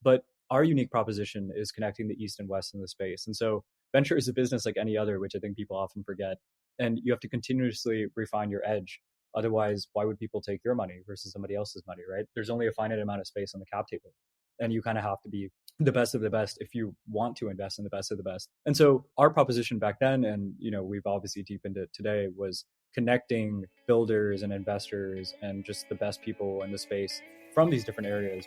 But our unique proposition is connecting the East and West in the space. And so venture is a business like any other, which I think people often forget. And you have to continuously refine your edge. Otherwise, why would people take your money versus somebody else's money, right? There's only a finite amount of space on the cap table. And you kind of have to be the best of the best if you want to invest in the best of the best. And so our proposition back then, and we've obviously deepened it today, was connecting builders and investors and just the best people in the space from these different areas.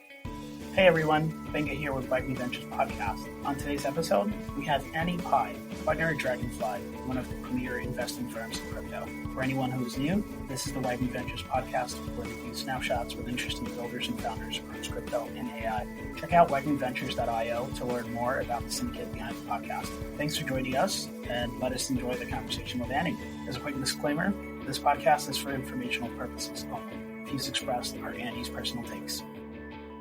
Hey everyone, Benga here with WAGMI Ventures podcast. On today's episode, we have Annie Pai, partner at Dragonfly, one of the premier investing firms in crypto. For anyone who is new, this is the WAGMI Ventures podcast where we do snapshots with interesting builders and founders across crypto and AI. Check out wagmiventures.io to learn more about the syndicate behind the podcast. Thanks for joining us, and let us enjoy the conversation with Annie. As a quick disclaimer, this podcast is for informational purposes only. Views expressed are Annie's personal takes.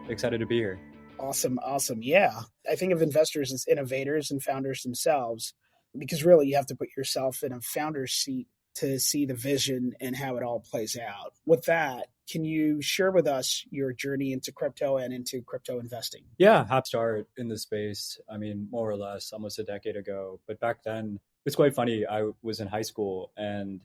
Excited to be here. Awesome. Yeah. I think of investors as innovators and founders themselves, because really you have to put yourself in a founder's seat to see the vision and how it all plays out. With that, can you share with us your journey into crypto and into crypto investing? Yeah, happy start in the space. I mean, more or less almost a decade ago. But back then, it's quite funny. I was in high school and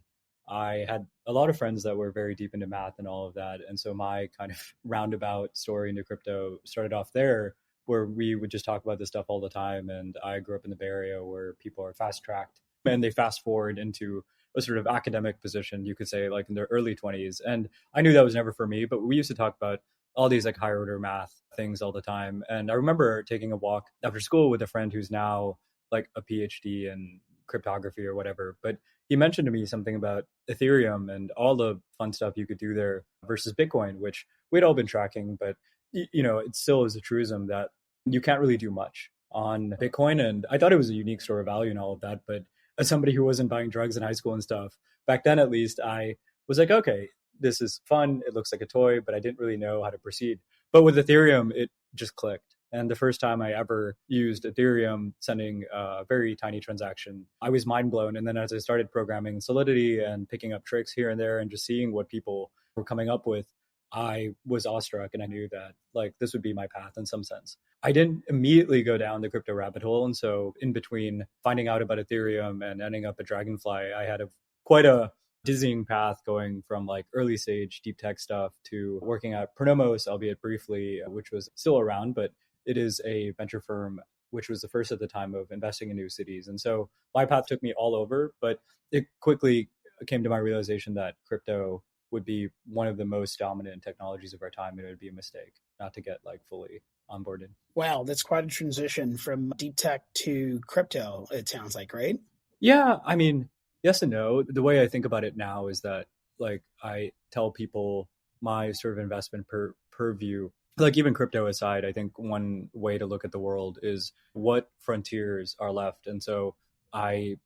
I had a lot of friends that were very deep into math and all of that. And so my kind of roundabout story into crypto started off there, where we would just talk about this stuff all the time. And I grew up in the Bay Area where people are fast tracked and they fast forward into a sort of academic position, you could say, like in their early 20s. And I knew that was never for me, but we used to talk about all these like higher order math things all the time. And I remember taking a walk after school with a friend who's now like a PhD in cryptography or whatever. But he mentioned to me something about Ethereum and all the fun stuff you could do there versus Bitcoin, which we'd all been tracking. But, it still is a truism that you can't really do much on Bitcoin. And I thought it was a unique store of value and all of that. But as somebody who wasn't buying drugs in high school and stuff, back then at least, I was like, okay, this is fun. It looks like a toy, but I didn't really know how to proceed. But with Ethereum, it just clicked. And the first time I ever used Ethereum, sending a very tiny transaction, I was mind blown. And then as I started programming Solidity and picking up tricks here and there and just seeing what people were coming up with, I was awestruck and I knew that like this would be my path in some sense. I didn't immediately go down the crypto rabbit hole. And so in between finding out about Ethereum and ending up at Dragonfly, I had quite a dizzying path going from like early stage deep tech stuff to working at Pronomos, albeit briefly, which was still around, but it is a venture firm, which was the first at the time of investing in new cities. And so my path took me all over, but it quickly came to my realization that crypto would be one of the most dominant technologies of our time. And it would be a mistake not to get like fully onboarded. Wow, that's quite a transition from deep tech to crypto, it sounds like, right? Yeah, I mean, yes and no. The way I think about it now is that like I tell people my sort of investment purview, like even crypto aside, I think one way to look at the world is what frontiers are left. And so I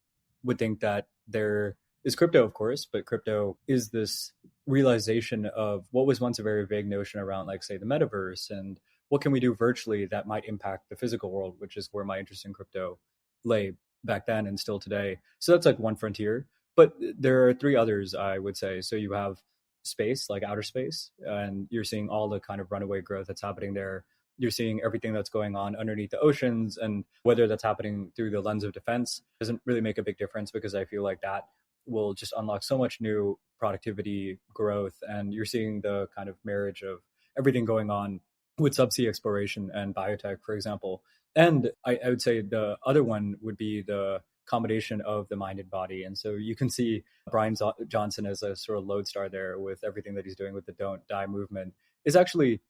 would think that there is crypto, of course, but crypto is this realization of what was once a very vague notion around, like, say, the metaverse and what can we do virtually that might impact the physical world, which is where my interest in crypto lay back then and still today. So that's like one frontier. But there are three others, I would say. So you have space, like outer space, and you're seeing all the kind of runaway growth that's happening there. You're seeing everything that's going on underneath the oceans, and whether that's happening through the lens of defense doesn't really make a big difference, because I feel like that will just unlock so much new productivity growth. And you're seeing the kind of marriage of everything going on with subsea exploration and biotech, for example. And I would say the other one would be the combination of the mind and body. And so you can see Brian Johnson as a sort of lodestar there with everything that he's doing with the Don't Die movement is actually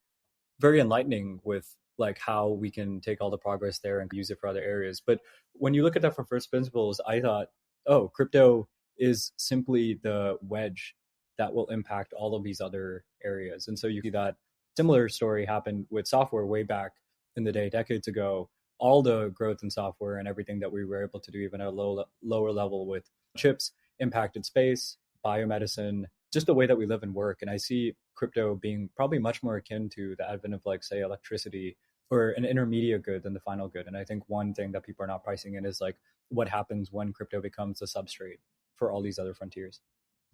very enlightening with like how we can take all the progress there and use it for other areas. But when you look at that from first principles, I thought, oh, crypto is simply the wedge that will impact all of these other areas. And so you see that similar story happen with software way back in the day, decades ago. All the growth in software and everything that we were able to do, even at a lower level with chips, impacted space, biomedicine, just the way that we live and work. And I see crypto being probably much more akin to the advent of, like, say, electricity, or an intermediate good than the final good. And I think one thing that people are not pricing in is like what happens when crypto becomes a substrate for all these other frontiers.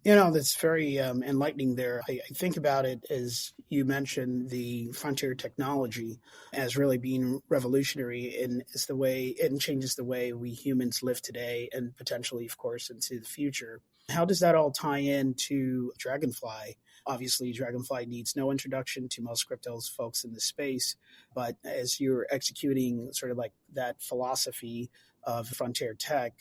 That's very enlightening there. I think about it as you mentioned the frontier technology as really being revolutionary and is the way it changes the way we humans live today and potentially, of course, into the future. How does that all tie into Dragonfly? Obviously, Dragonfly needs no introduction to most cryptos folks in the space, but as you're executing sort of like that philosophy of frontier tech,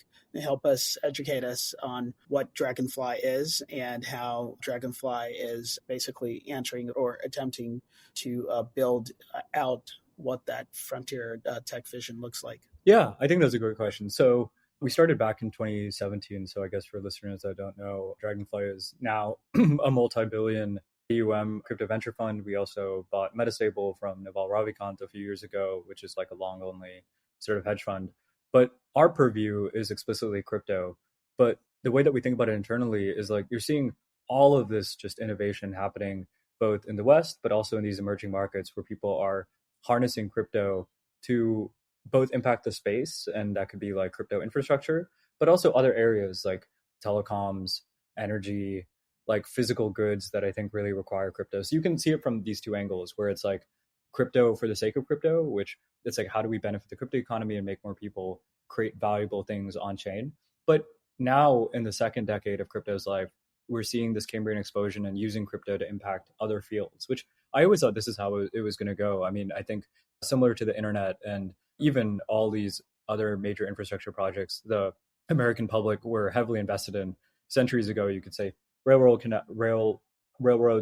help us educate us on what Dragonfly is and how Dragonfly is basically answering or attempting to build out what that frontier tech vision looks like. Yeah, I think that's a great question. So we started back in 2017. So I guess for listeners that don't know, Dragonfly is now a multi-billion AUM crypto venture fund. We also bought Metastable from Naval Ravikant a few years ago, which is like a long only sort of hedge fund. But our purview is explicitly crypto. But the way that we think about it internally is like you're seeing all of this just innovation happening both in the West, but also in these emerging markets where people are harnessing crypto to both impact the space, and that could be like crypto infrastructure, but also other areas like telecoms, energy, like physical goods that I think really require crypto. So you can see it from these two angles where it's like crypto for the sake of crypto, which it's like how do we benefit the crypto economy and make more people create valuable things on chain. But now in the second decade of crypto's life, we're seeing this Cambrian explosion and using crypto to impact other fields, which I always thought this is how it was going to go. I mean, I think similar to the internet and even all these other major infrastructure projects, the American public were heavily invested in centuries ago. You could say railroads,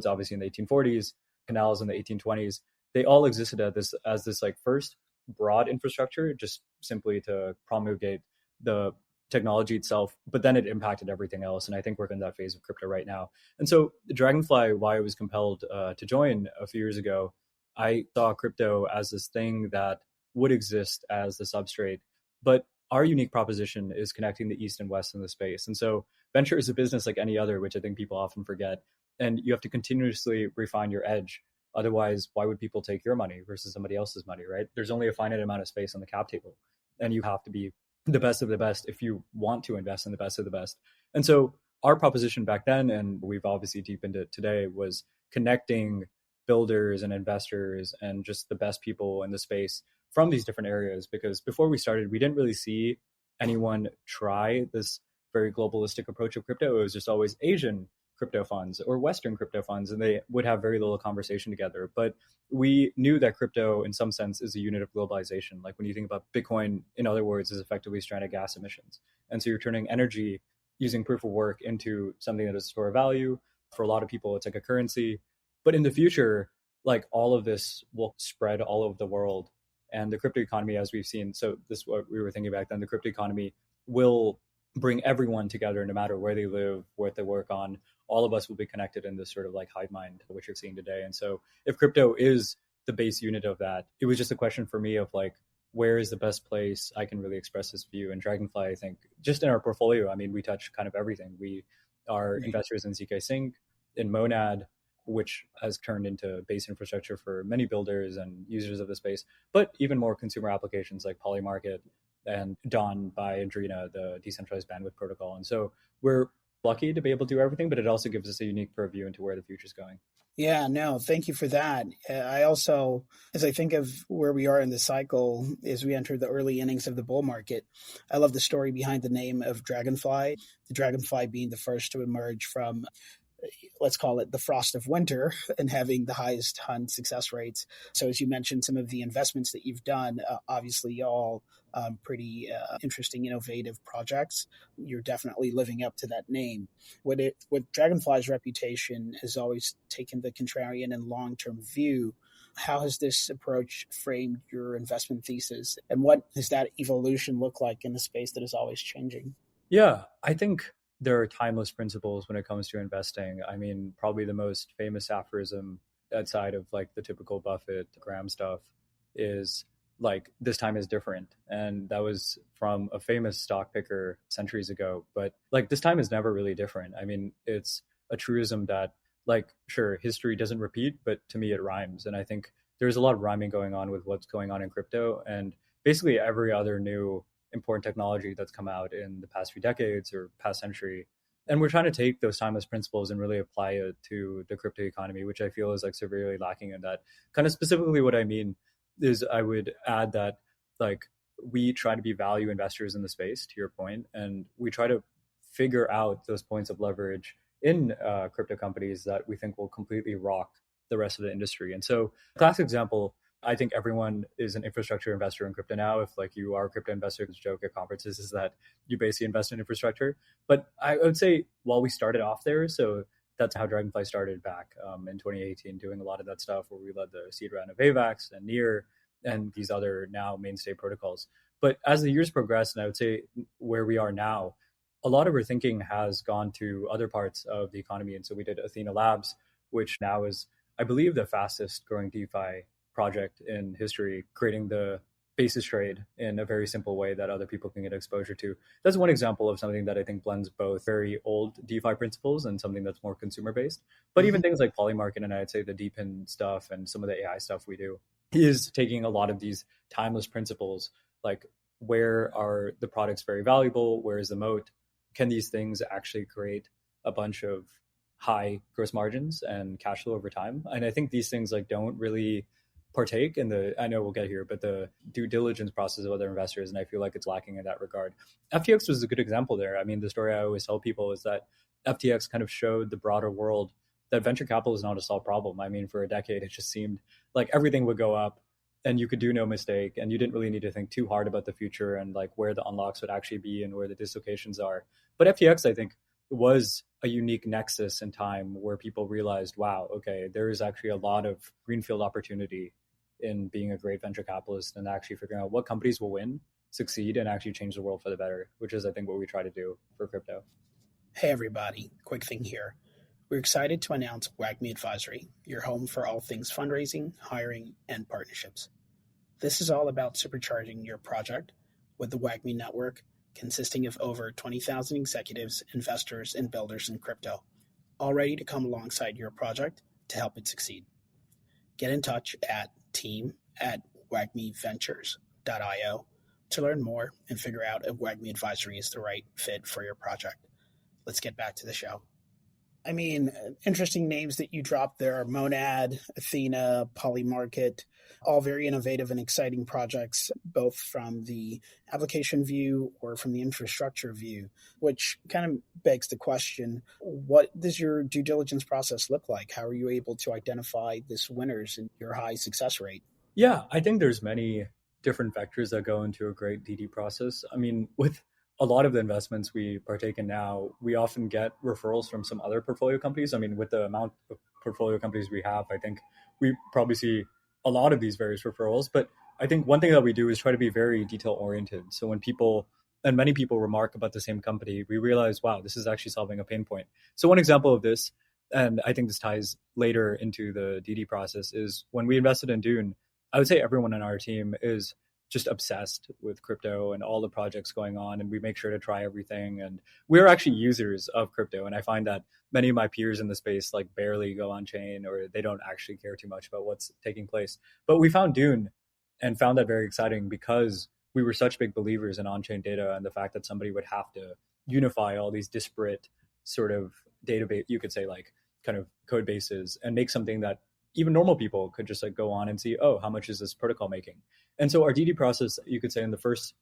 obviously in the 1840s, canals in the 1820s. They all existed as this like first broad infrastructure, just simply to promulgate the technology itself, but then it impacted everything else. And I think we're in that phase of crypto right now. And so Dragonfly, why I was compelled to join a few years ago, I saw crypto as this thing that would exist as the substrate. But our unique proposition is connecting the East and West in the space. And so venture is a business like any other, which I think people often forget. And you have to continuously refine your edge. Otherwise, why would people take your money versus somebody else's money, right? There's only a finite amount of space on the cap table. And you have to be the best of the best if you want to invest in the best of the best. And so our proposition back then, and we've obviously deepened it today, was connecting builders and investors and just the best people in the space from these different areas. Because before we started, we didn't really see anyone try this very globalistic approach of crypto. It was just always Asian crypto funds or Western crypto funds, and they would have very little conversation together. But we knew that crypto, in some sense, is a unit of globalization. Like when you think about Bitcoin, in other words, is effectively stranded gas emissions. And so you're turning energy using proof of work into something that is a store of value. For a lot of people, it's like a currency. But in the future, like all of this will spread all over the world. And the crypto economy, as we've seen, so this is what we were thinking back then, the crypto economy will bring everyone together no matter where they live, what they work on. All of us will be connected in this sort of like hive mind, which you're seeing today. And so if crypto is the base unit of that, it was just a question for me of like, where is the best place I can really express this view? And Dragonfly, I think, just in our portfolio, I mean, we touch kind of everything. We are investors in ZK Sync, in Monad, which has turned into base infrastructure for many builders and users of the space, but even more consumer applications like Polymarket and Dawn by Adrena, the decentralized bandwidth protocol. And so we're lucky to be able to do everything, but it also gives us a unique purview into where the future is going. Yeah, no, thank you for that. I also, as I think of where we are in the cycle, as we enter the early innings of the bull market, I love the story behind the name of Dragonfly, the Dragonfly being the first to emerge from, let's call it the frost of winter, and having the highest hunt success rates. So as you mentioned, some of the investments that you've done, obviously all pretty interesting, innovative projects. You're definitely living up to that name. What Dragonfly's reputation has always taken the contrarian and long-term view. How has this approach framed your investment thesis? And what does that evolution look like in a space that is always changing? Yeah, I think there are timeless principles when it comes to investing. I mean, probably the most famous aphorism outside of like the typical Buffett, Graham stuff is like, this time is different. And that was from a famous stock picker centuries ago. But like, this time is never really different. I mean, it's a truism that like, sure, history doesn't repeat, but to me it rhymes. And I think there's a lot of rhyming going on with what's going on in crypto. And basically every other new important technology that's come out in the past few decades or past century And we're trying to take those timeless principles and really apply it to the crypto economy, which I feel is like severely lacking in that. Kind of specifically what I mean is I would add that like we try to be value investors in the space, to your point, and we try to figure out those points of leverage in crypto companies that we think will completely rock the rest of the industry. And so, classic example, I think everyone is an infrastructure investor in crypto now. If like you are a crypto investor, the joke at conferences is that you basically invest in infrastructure. But I would say while we started off there, so that's how Dragonfly started back in 2018, doing a lot of that stuff where we led the seed round of AVAX and Near and these other now mainstay protocols. But as the years progressed, and I would say where we are now, a lot of our thinking has gone to other parts of the economy. And so we did Athena Labs, which now is, I believe, the fastest growing DeFi project in history, creating the basis trade in a very simple way that other people can get exposure to. That's one example of something that I think blends both very old DeFi principles and something that's more consumer based. But even things like Polymarket and I'd say the DePIN stuff and some of the AI stuff we do is taking a lot of these timeless principles, like where are the products very valuable? Where is the moat? Can these things actually create a bunch of high gross margins and cash flow over time? And I think these things like don't really partake in the, I know we'll get here, but the due diligence process of other investors. And I feel like it's lacking in that regard. FTX was a good example there. I mean, the story I always tell people is that FTX kind of showed the broader world that venture capital is not a solved problem. I mean, for a decade, it just seemed like everything would go up and you could do no mistake and you didn't really need to think too hard about the future and like where the unlocks would actually be and where the dislocations are. But FTX, I think, was a unique nexus in time where people realized, wow, okay, there is actually a lot of greenfield opportunity in being a great venture capitalist and actually figuring out what companies will win, succeed, and actually change the world for the better, which is, I think, what we try to do for crypto. Hey, everybody. Quick thing here. We're excited to announce WAGMI Advisory, your home for all things fundraising, hiring, and partnerships. This is all about supercharging your project with the WAGMI network, consisting of over 20,000 executives, investors, and builders in crypto, all ready to come alongside your project to help it succeed. Get in touch at team@wagmiventures.io to learn more and figure out if WAGMI Advisory is the right fit for your project. Let's get back to the show. I mean, interesting names that you dropped there are Monad, Athena, Polymarket, all very innovative and exciting projects, both from the application view or from the infrastructure view, which kind of begs the question, what does your due diligence process look like? How are you able to identify these winners and your high success rate? Yeah, I think there's many different vectors that go into a great DD process. I mean, with a lot of the investments we partake in now, we often get referrals from some other portfolio companies. I mean, with the amount of portfolio companies we have, I think we probably see a lot of these various referrals. But I think one thing that we do is try to be very detail oriented. So when people, and many people remark about the same company, we realize, wow, this is actually solving a pain point. So one example of this, and I think this ties later into the DD process, is when we invested in Dune, I would say everyone on our team is just obsessed with crypto and all the projects going on, and we make sure to try everything. And we're actually users of crypto, and I find that many of my peers in the space like barely go on chain, or they don't actually care too much about what's taking place. But we found Dune and found that very exciting because we were such big believers in on-chain data and the fact that somebody would have to unify all these disparate sort of database, you could say like kind of code bases, and make something that even normal people could just like go on and see, oh, how much is this protocol making? And so our DD process, you could say in the first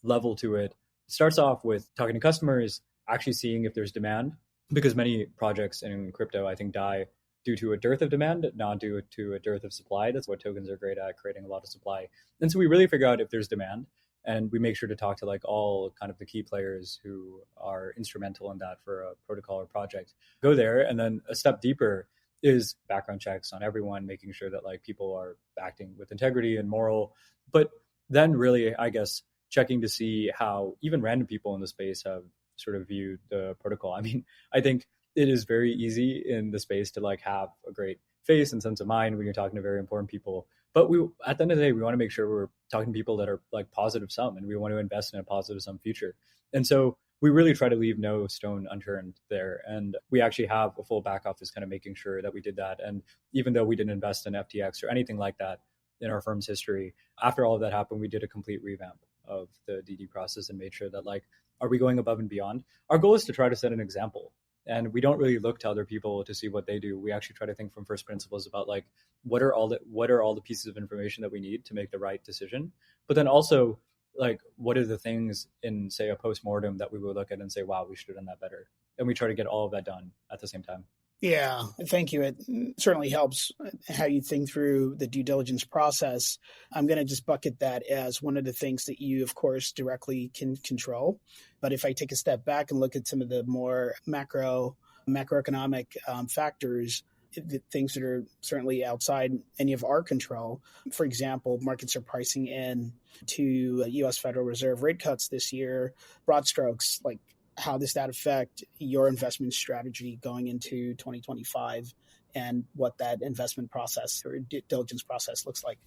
level to it, starts off with talking to customers, actually seeing if there's demand, because many projects in crypto, I think, die due to a dearth of demand, not due to a dearth of supply. That's what tokens are great at, creating a lot of supply. And so we really figure out if there's demand, and we make sure to talk to like all kind of the key players who are instrumental in that for a protocol or project. Go there, and then a step deeper is background checks on everyone, making sure that like people are acting with integrity and moral. But then really, I guess, checking to see how even random people in the space have sort of viewed the protocol. I mean, I think it is very easy in the space to like have a great face and sense of mind when you're talking to very important people. But we, at the end of the day, we want to make sure we're talking to people that are like positive sum, and we want to invest in a positive sum future. And so we really try to leave no stone unturned there. And we actually have a full back office kind of making sure that we did that. And even though we didn't invest in FTX or anything like that in our firm's history, after all of that happened, we did a complete revamp of the DD process and made sure that like, are we going above and beyond? Our goal is to try to set an example. And we don't really look to other people to see what they do. We actually try to think from first principles about like what are all the pieces of information that we need to make the right decision. But then also like what are the things in say a post-mortem that we would look at and say, wow, we should have done that better. And we try to get all of that done at the same time. Yeah, thank you. It certainly helps how you think through the due diligence process. I'm going to just bucket that as one of the things that you, of course, directly can control. But if I take a step back and look at some of the more macroeconomic factors, things that are certainly outside any of our control. For example, markets are pricing in to U.S. Federal Reserve rate cuts this year. Broad strokes, like how does that affect your investment strategy going into 2025 and what that investment process or due diligence process looks like?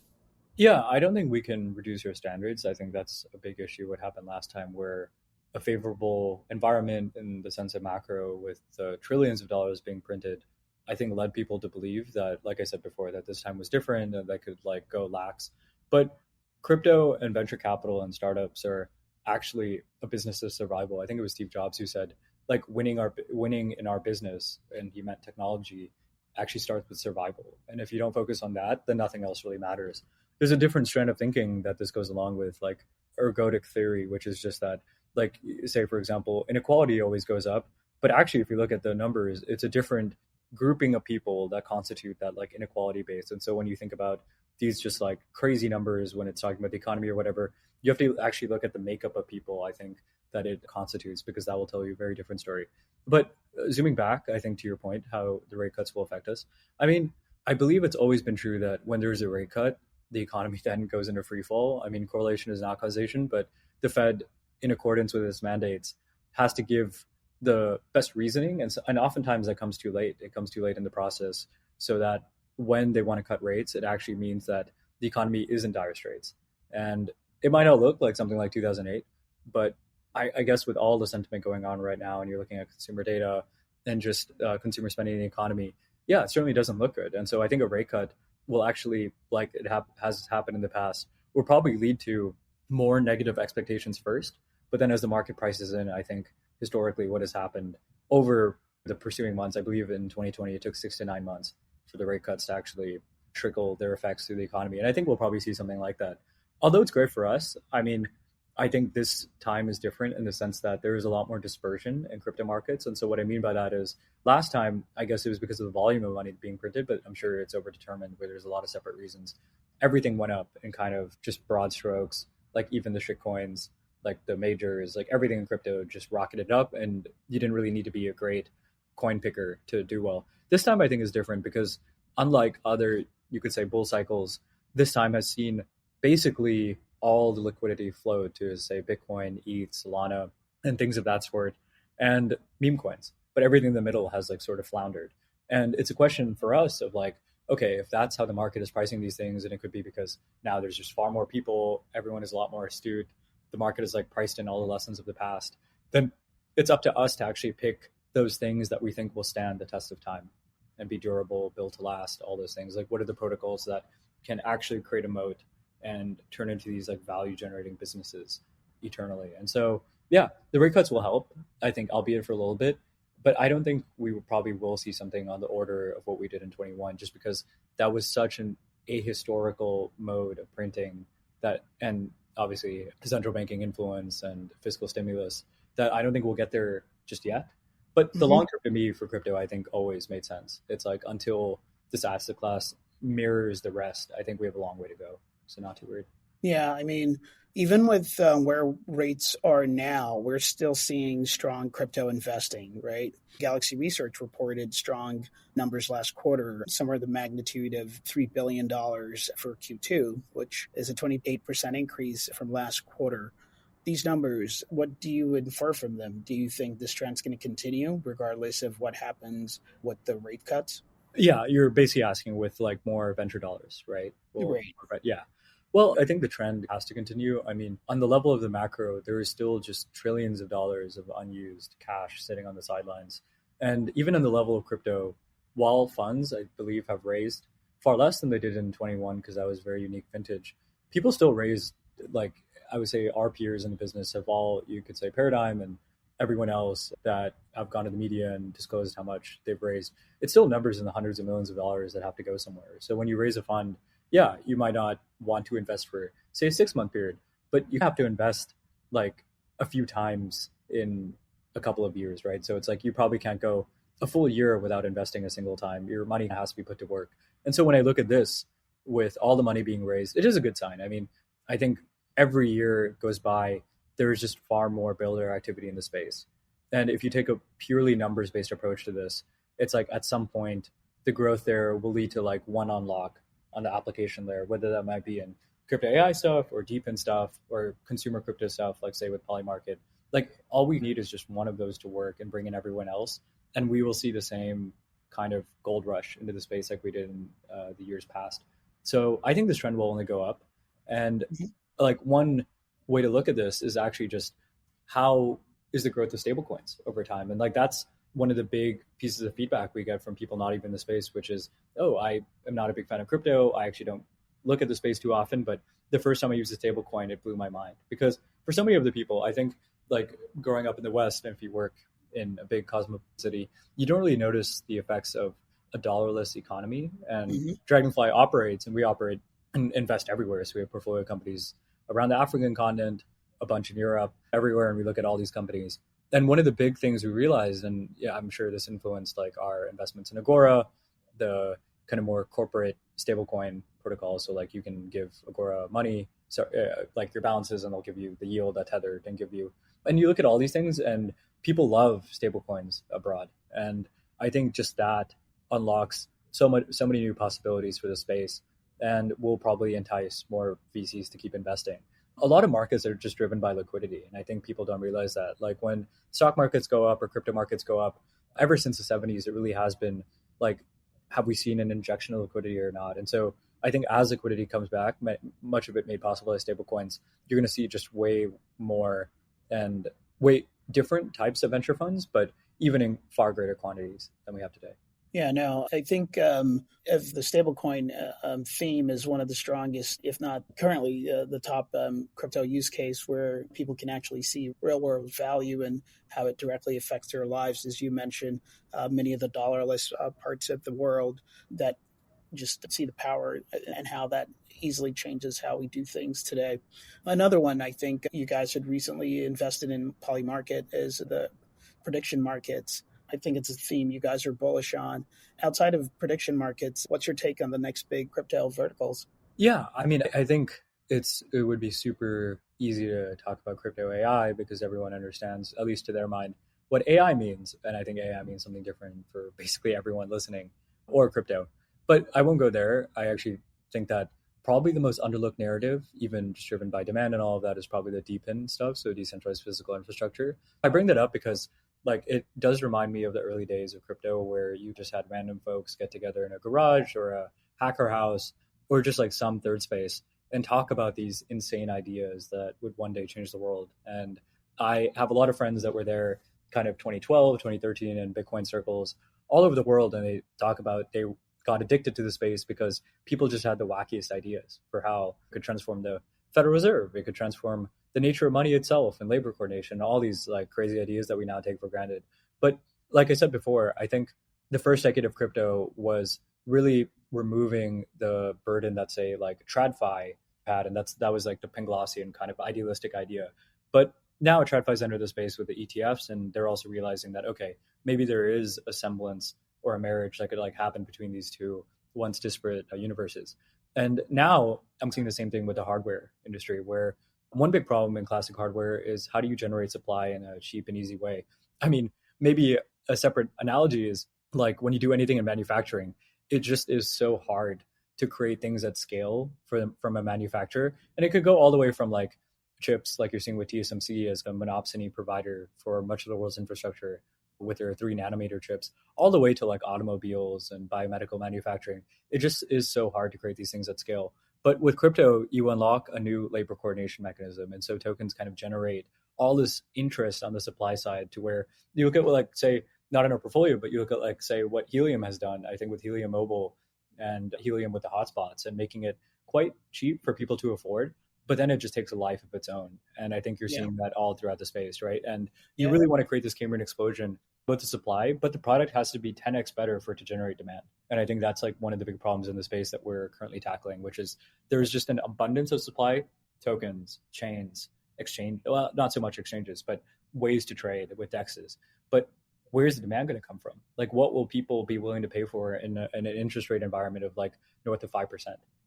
Yeah, I don't think we can reduce your standards. I think that's a big issue. What happened last time where a favorable environment in the sense of macro with the trillions of dollars being printed, I think led people to believe that, like I said before, that this time was different and that could like go lax. But crypto and venture capital and startups are actually a business of survival. I think it was Steve Jobs who said, like winning in our business, and he meant technology, actually starts with survival. And if you don't focus on that, then nothing else really matters. There's a different strand of thinking that this goes along with, like ergodic theory, which is just that, like, say, for example, inequality always goes up. But actually, if you look at the numbers, it's a different grouping of people that constitute that like inequality base. And so when you think about these just like crazy numbers when it's talking about the economy or whatever, you have to actually look at the makeup of people, I think, that it constitutes, because that will tell you a very different story. But zooming back, I think to your point, how the rate cuts will affect us. I mean, I believe it's always been true that when there's a rate cut, the economy then goes into free fall. I mean, correlation is not causation, but the Fed, in accordance with its mandates, has to give the best reasoning. And oftentimes that comes too late. It comes too late in the process, so that when they want to cut rates, it actually means that the economy is in dire straits. And it might not look like something like 2008, but I guess with all the sentiment going on right now, and you're looking at consumer data and just consumer spending in the economy, yeah, it certainly doesn't look good. And so I think a rate cut will actually, like it has happened in the past, will probably lead to more negative expectations first. But then as the market prices in, I think historically what has happened over the pursuing months, I believe in 2020, it took 6 to 9 months for the rate cuts to actually trickle their effects through the economy. And I think we'll probably see something like that. Although it's great for us, I mean, I think this time is different in the sense that there is a lot more dispersion in crypto markets. And so what I mean by that is last time, I guess it was because of the volume of money being printed, but I'm sure it's overdetermined where there's a lot of separate reasons. Everything went up in kind of just broad strokes, like even the shit coins, like the majors, like everything in crypto just rocketed up, and you didn't really need to be a great coin picker to do well. This time I think is different because unlike other, you could say, bull cycles, this time has seen basically all the liquidity flow to, say, Bitcoin, ETH, Solana, and things of that sort, and meme coins. But everything in the middle has like sort of floundered. And it's a question for us of like, okay, if that's how the market is pricing these things, and it could be because now there's just far more people, everyone is a lot more astute, the market is like priced in all the lessons of the past, then it's up to us to actually pick those things that we think will stand the test of time and be durable, built to last, all those things. Like what are the protocols that can actually create a moat and turn into these like value generating businesses eternally. And so, yeah, the rate cuts will help, I think, albeit for a little bit, but I don't think we probably will see something on the order of what we did in 21, just because that was such an ahistorical mode of printing that, and obviously central banking influence and fiscal stimulus, that I don't think we'll get there just yet. But the long term to me for crypto, I think always made sense. It's like until this asset class mirrors the rest, I think we have a long way to go. So not too worried. Yeah, I mean, even with where rates are now, we're still seeing strong crypto investing, right? Galaxy Research reported strong numbers last quarter, somewhere in the magnitude of $3 billion for Q2, which is a 28% increase from last quarter. These numbers, what do you infer from them? Do you think this trend's going to continue regardless of what happens with the rate cuts? Yeah, you're basically asking with like more venture dollars, right? Right. Yeah. Well, I think the trend has to continue. I mean, on the level of the macro, there is still just trillions of dollars of unused cash sitting on the sidelines. And even on the level of crypto, while funds, I believe, have raised far less than they did in 21, because that was a very unique vintage, people still raised like I would say our peers in the business have all, you could say, Paradigm and everyone else that have gone to the media and disclosed how much they've raised, it's still numbers in the hundreds of millions of dollars that have to go somewhere. So when you raise a fund, yeah, you might not want to invest for, say, a 6 month period, but you have to invest like a few times in a couple of years, right? So it's like you probably can't go a full year without investing a single time. Your money has to be put to work. And so when I look at this, with all the money being raised, it is a good sign. I mean, I think every year goes by, there's just far more builder activity in the space. And if you take a purely numbers based approach to this, it's like at some point, the growth there will lead to like one unlock on the application layer, whether that might be in crypto AI stuff or deep in stuff or consumer crypto stuff, like say with Polymarket. Like all we need is just one of those to work and bring in everyone else. And we will see the same kind of gold rush into the space like we did in the years past. So I think this trend will only go up. And like one way to look at this is actually just how is the growth of stablecoins over time. And like that's one of the big pieces of feedback we get from people not even in the space, which is, oh, I am not a big fan of crypto. I actually don't look at the space too often. But the first time I used a stablecoin, it blew my mind. Because for so many of the people, I think like growing up in the West, and if you work in a big cosmopolitan city, you don't really notice the effects of a dollarless economy. And Dragonfly operates, and we operate and invest everywhere. So we have portfolio companies around the African continent, a bunch in Europe, everywhere. And we look at all these companies. And one of the big things we realized, and yeah, I'm sure this influenced like our investments in Agora, the kind of more corporate stablecoin protocol. So like you can give Agora money, so like your balances, and they'll give you the yield that Tether can give you. And you look at all these things, and people love stablecoins abroad. And I think just that unlocks so many new possibilities for the space, and will probably entice more VCs to keep investing. A lot of markets are just driven by liquidity, and I think people don't realize that. Like when stock markets go up or crypto markets go up, ever since the 70s, it really has been like, have we seen an injection of liquidity or not? And so I think as liquidity comes back, much of it made possible by stablecoins, you're going to see just way more and way different types of venture funds, but even in far greater quantities than we have today. Yeah, no, I think if the stablecoin theme is one of the strongest, if not currently the top crypto use case where people can actually see real world value and how it directly affects their lives. As you mentioned, many of the dollarless parts of the world that just see the power and how that easily changes how we do things today. Another one, I think you guys had recently invested in Polymarket, is the prediction markets. I think it's a theme you guys are bullish on. Outside of prediction markets, what's your take on the next big crypto verticals? Yeah, I mean, I think it would be super easy to talk about crypto AI because everyone understands, at least to their mind, what AI means. And I think AI means something different for basically everyone listening, or crypto. But I won't go there. I actually think that probably the most underlooked narrative, even just driven by demand and all of that, is probably the DePIN stuff, so decentralized physical infrastructure. I bring that up because like it does remind me of the early days of crypto where you just had random folks get together in a garage or a hacker house or just like some third space and talk about these insane ideas that would one day change the world. And I have a lot of friends that were there kind of 2012, 2013 in Bitcoin circles all over the world. And they talk about they got addicted to the space because people just had the wackiest ideas for how it could transform the Federal Reserve. It could transform the nature of money itself and labor coordination, all these like crazy ideas that we now take for granted. But like I said before, I think the first decade of crypto was really removing the burden that say like TradFi had, and that was like the Panglossian kind of idealistic idea. But now TradFi's entered the space with the ETFs, and they're also realizing that okay, maybe there is a semblance or a marriage that could like happen between these two once disparate universes. And now I'm seeing the same thing with the hardware industry, where one big problem in classic hardware is how do you generate supply in a cheap and easy way? I mean, maybe a separate analogy is like when you do anything in manufacturing, it just is so hard to create things at scale from a manufacturer. And it could go all the way from like chips, like you're seeing with TSMC as a monopsony provider for much of the world's infrastructure with their 3 nanometer chips, all the way to like automobiles and biomedical manufacturing. It just is so hard to create these things at scale. But with crypto, you unlock a new labor coordination mechanism. And so tokens kind of generate all this interest on the supply side to where you look at, well, like, say, not in our portfolio, but you look at, like, say, what Helium has done, I think, with Helium Mobile and Helium with the hotspots and making it quite cheap for people to afford. but then it just takes a life of its own. And I think you're Yeah. seeing that all throughout the space, right? And you Yeah. really want to create this Cambrian explosion, both the supply, but the product has to be 10x better for it to generate demand. And I think that's like one of the big problems in the space that we're currently tackling, which is there's just an abundance of supply, tokens, chains, exchange, well, not so much exchanges, but ways to trade with dexes. But where's the demand going to come from? Like, what will people be willing to pay for in an interest rate environment of like north of 5%?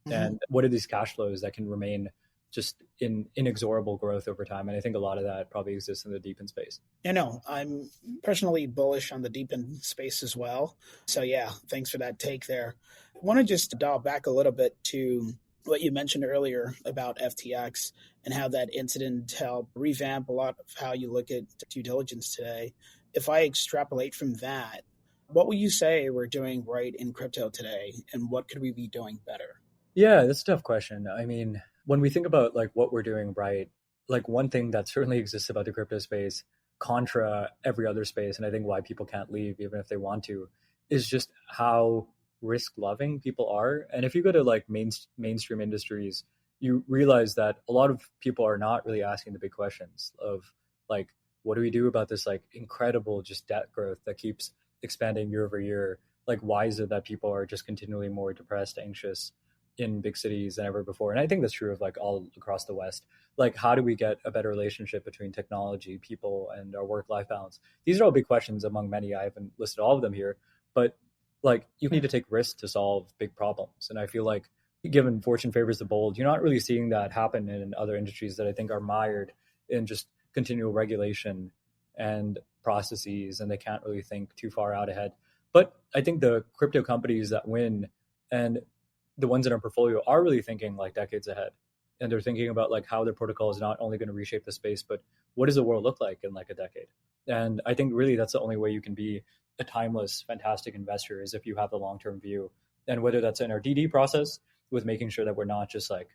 Mm-hmm. And what are these cash flows that can remain just in inexorable growth over time? And I think a lot of that probably exists in the deepened space. I know. I'm personally bullish on the deepened space as well. So yeah, thanks for that take there. I want to just dial back a little bit to what you mentioned earlier about FTX and how that incident helped revamp a lot of how you look at due diligence today. If I extrapolate from that, what would you say we're doing right in crypto today, and what could we be doing better? Yeah, that's a tough question. I mean, when we think about like what we're doing right, like one thing that certainly exists about the crypto space, contra every other space, and I think why people can't leave even if they want to, is just how risk loving people are. And if you go to like mainstream industries, you realize that a lot of people are not really asking the big questions of like, what do we do about this like incredible just debt growth that keeps expanding year over year? Like, why is it that people are just continually more depressed, anxious in big cities than ever before? And I think that's true of like all across the West. Like, how do we get a better relationship between technology, people, and our work-life balance? These are all big questions among many. I haven't listed all of them here, but like you need to take risks to solve big problems. And I feel like given fortune favors the bold, you're not really seeing that happen in other industries that I think are mired in just continual regulation and processes, and they can't really think too far out ahead. But I think the crypto companies that win and the ones in our portfolio are really thinking like decades ahead. And they're thinking about like how their protocol is not only going to reshape the space, but what does the world look like in like a decade? And I think really that's the only way you can be a timeless, fantastic investor is if you have the long-term view. And whether that's in our DD process with making sure that we're not just like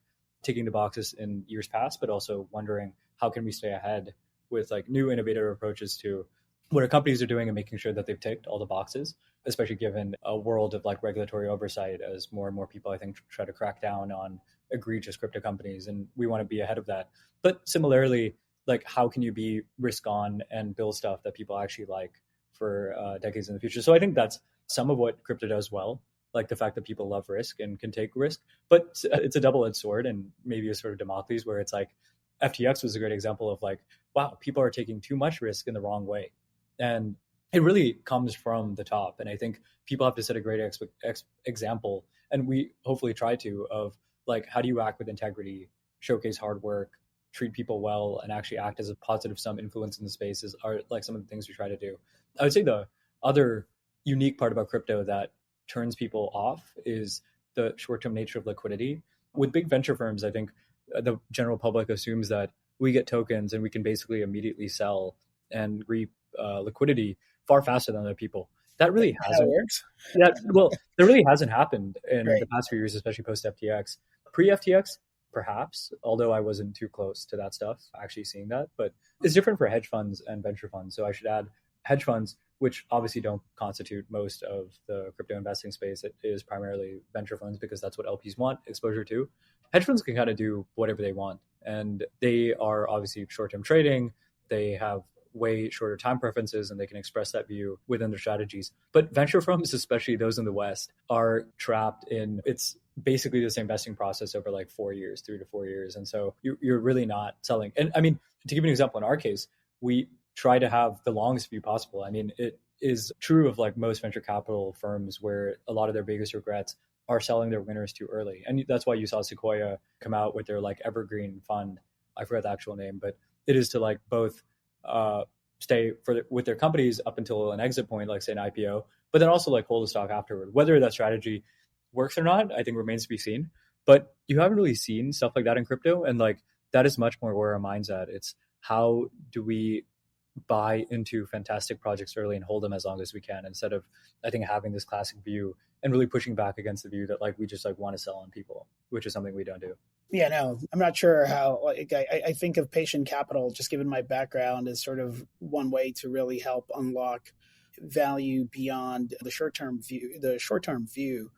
ticking the boxes in years past, but also wondering how can we stay ahead with like new innovative approaches to what our companies are doing and making sure that they've ticked all the boxes, especially given a world of like regulatory oversight as more and more people, I think, try to crack down on egregious crypto companies. And we want to be ahead of that. But similarly, like how can you be risk on and build stuff that people actually like for decades in the future? So I think that's some of what crypto does well, like the fact that people love risk and can take risk. But it's a double-edged sword and maybe a sort of Damocles where it's like FTX was a great example of like, wow, people are taking too much risk in the wrong way. And it really comes from the top. And I think people have to set a great example. And we hopefully try to of like, how do you act with integrity, showcase hard work, treat people well, and actually act as a positive some influence in the spaces are like some of the things we try to do. I would say the other unique part about crypto that turns people off is the short-term nature of liquidity. With big venture firms, I think the general public assumes that we get tokens and we can basically immediately sell and reap liquidity far faster than other people. That really hasn't works. Yeah, well, that really hasn't happened in Right. the past few years, especially post FTX. Pre FTX, perhaps, although I wasn't too close to that stuff, actually seeing that. But it's different for hedge funds and venture funds. So I should add hedge funds, which obviously don't constitute most of the crypto investing space. It is primarily venture funds because that's what LPs want exposure to. Hedge funds can kind of do whatever they want. And they are obviously short-term trading. They have way shorter time preferences and they can express that view within their strategies. But venture firms, especially those in the West, are trapped in it's basically the same vesting process over like 4 years, 3 to 4 years. And so you're really not selling. And I mean, to give you an example, in our case, we try to have the longest view possible. I mean, it is true of like most venture capital firms where a lot of their biggest regrets are selling their winners too early. And that's why you saw Sequoia come out with their like evergreen fund. I forgot the actual name, but it is to like both stay with their companies up until an exit point, like say an IPO, but then also like hold the stock afterward. Whether that strategy works or not, I think remains to be seen. But you haven't really seen stuff like that in crypto. And like that is much more where our mind's at. It's how do we buy into fantastic projects early and hold them as long as we can, instead of, I think, having this classic view and really pushing back against the view that like we just like want to sell on people, which is something we don't do. Yeah, no, I'm not sure how. Like, I think of patient capital, just given my background, as sort of one way to really help unlock value beyond the short term view.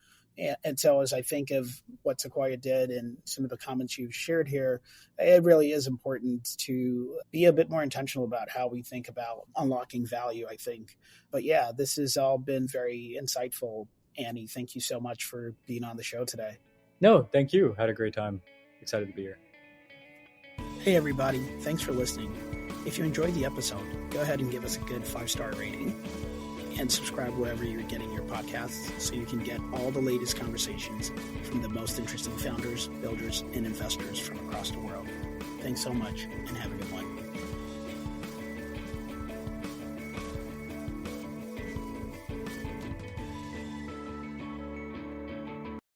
And so as I think of what Sequoia did and some of the comments you've shared here, it really is important to be a bit more intentional about how we think about unlocking value, I think. But yeah, this has all been very insightful. Andy, thank you so much for being on the show today. No, thank you. Had a great time. Excited to be here. Hey, everybody. Thanks for listening. If you enjoyed the episode, go ahead and give us a good 5-star rating and subscribe wherever you're getting your podcasts so you can get all the latest conversations from the most interesting founders, builders, and investors from across the world. Thanks so much and have a good one.